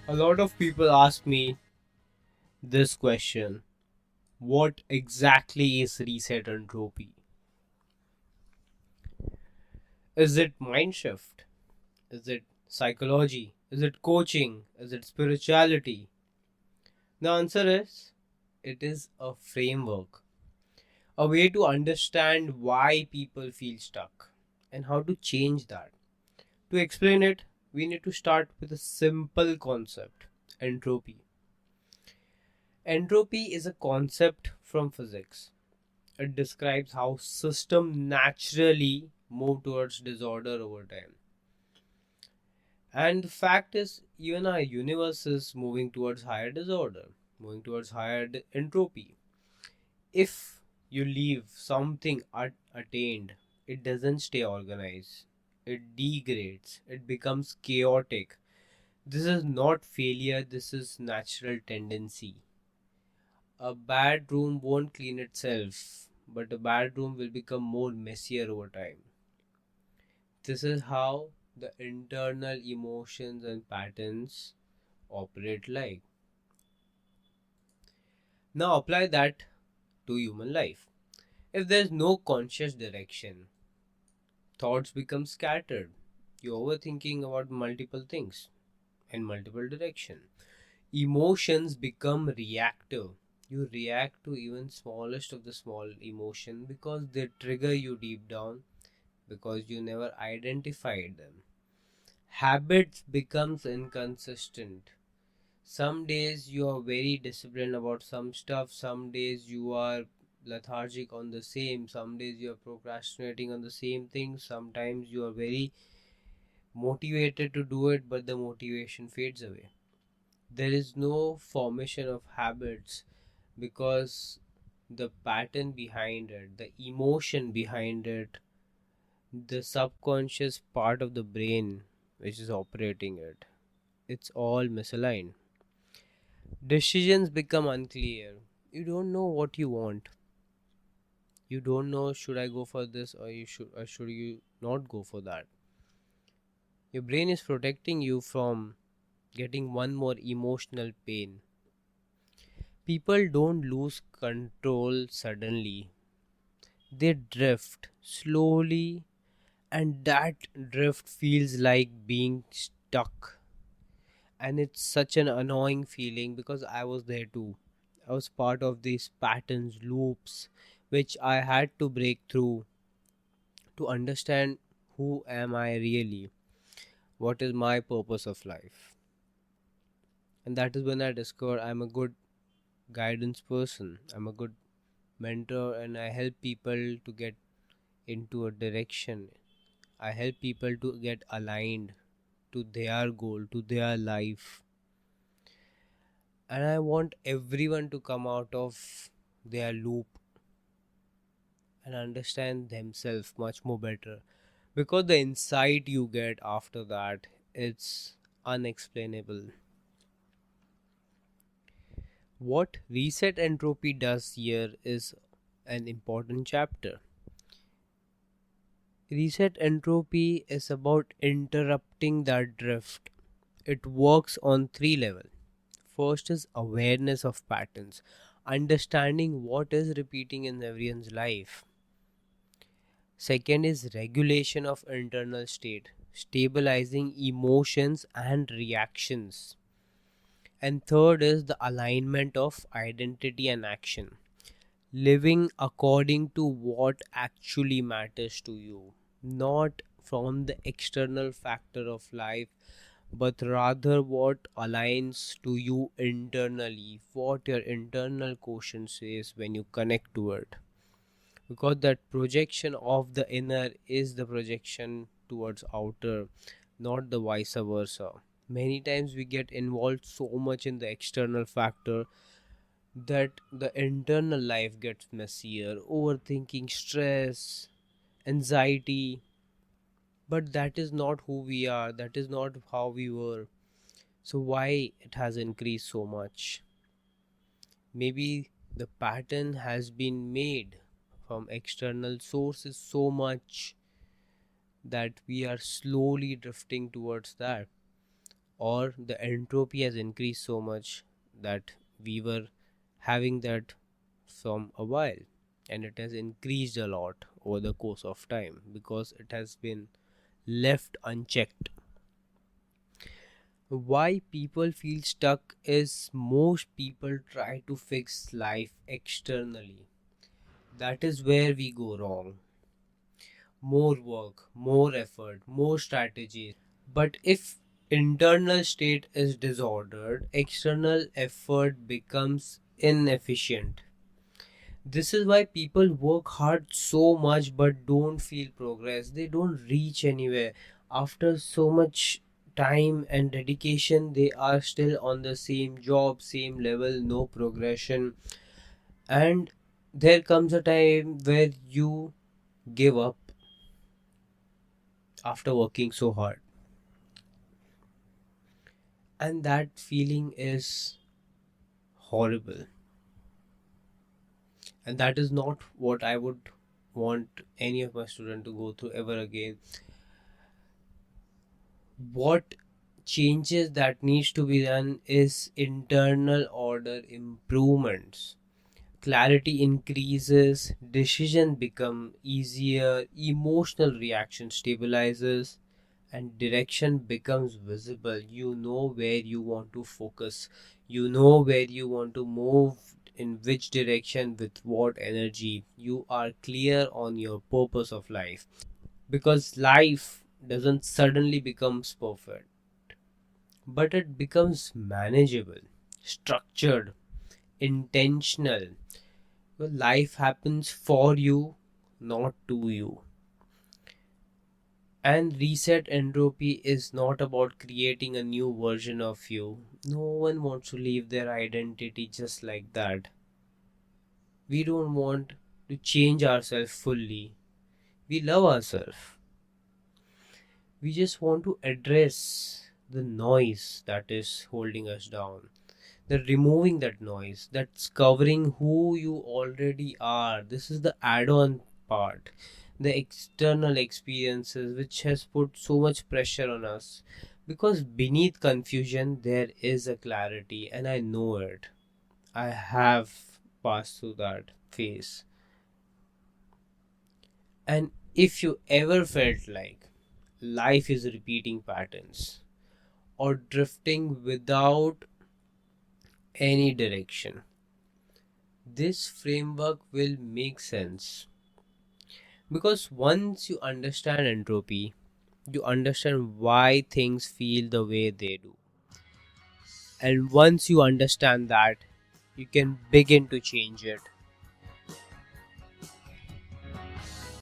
A lot of people ask me this question: what exactly is reset entropy? Is it mind shift? Is it psychology? Is it coaching? Is it spirituality? The answer is it is a framework, a way to understand why people feel stuck and how to change that. To explain it, we need to start with a simple concept: entropy. Entropy is a concept from physics. It describes how systems naturally move towards disorder over time. And the fact is, even our universe is moving towards higher disorder, moving towards higher entropy. If you leave something attained, it doesn't stay organized. It degrades, it becomes chaotic. This is not failure, this is natural tendency. A bad room won't clean itself, but a bad room will become more messier over time. This is how the internal emotions and patterns operate like. Now apply that to human life. If there's no conscious direction, thoughts become scattered. You're overthinking about multiple things in multiple direction. Emotions become reactive. You react to even smallest of the small emotion because they trigger you deep down because you never identified them. Habits becomes inconsistent. Some days you are very disciplined about some stuff, some days you are lethargic on the same, some days you are procrastinating on the same thing, sometimes you are very motivated to do it but the motivation fades away. There is no formation of habits because the pattern behind it, the emotion behind it, the subconscious part of the brain which is operating it, it's all misaligned. Decisions become unclear. You don't know what you want. You don't know, should I go for this or should you not go for that. Your brain is protecting you from getting one more emotional pain. People don't lose control suddenly. They drift slowly, and that drift feels like being stuck. And it's such an annoying feeling because I was there too. I was part of these patterns, loops, which I had to break through to understand who am I really, what is my purpose of life. And that is when I discovered I'm a good guidance person, I'm a good mentor, and I help people to get into a direction. I help people to get aligned to their goal, to their life. And I want everyone to come out of their loop and understand themselves much more better, because the insight you get after that, it's unexplainable. What reset entropy does here is an important chapter. Reset entropy is about interrupting that drift. It works on three levels. First is awareness of patterns, understanding what is repeating in everyone's life. Second is regulation of internal state, stabilizing emotions and reactions. And third is the alignment of identity and action, living according to what actually matters to you, not from the external factor of life, but rather what aligns to you internally, what your internal quotient says when you connect to it. Because that projection of the inner is the projection towards outer, not the vice versa. Many times we get involved so much in the external factor that the internal life gets messier, overthinking, stress, anxiety. But that is not who we are, that is not how we were. So why it has increased so much? Maybe the pattern has been made from external sources so much that we are slowly drifting towards that. or the entropy has increased so much that we were having that from a while, and it has increased a lot over the course of time because it has been left unchecked. Why people feel stuck is most people try to fix life externally. That is where we go wrong. More work, more effort, more strategies. But if internal state is disordered, external effort becomes inefficient. This is why people work hard so much but don't feel progress. They don't reach anywhere. After so much time and dedication, they are still on the same job, same level, no progression. And there comes a time where you give up after working so hard. And that feeling is horrible. And that is not what I would want any of my students to go through ever again. What changes that needs to be done is internal order improvements. Clarity increases, decision become easier, emotional reaction stabilizes, and direction becomes visible. You know where you want to focus, you know where you want to move, in which direction, with what energy. You are clear on your purpose of life, because life doesn't suddenly becomes perfect, but it becomes manageable, structured, intentional. Well, life happens for you, not to you. And reset entropy is not about creating a new version of you. No one wants to leave their identity just like that. We don't want to change ourselves fully. We love ourselves. We just want to address the noise that is holding us down. The removing that noise that's covering who you already are. This is the add-on part. The external experiences which has put so much pressure on us. Because beneath confusion there is a clarity, and I know it. I have passed through that phase. And if you ever felt like life is repeating patterns or drifting without any direction, this framework will make sense. Because once you understand entropy, you understand why things feel the way they do. And once you understand that, you can begin to change it.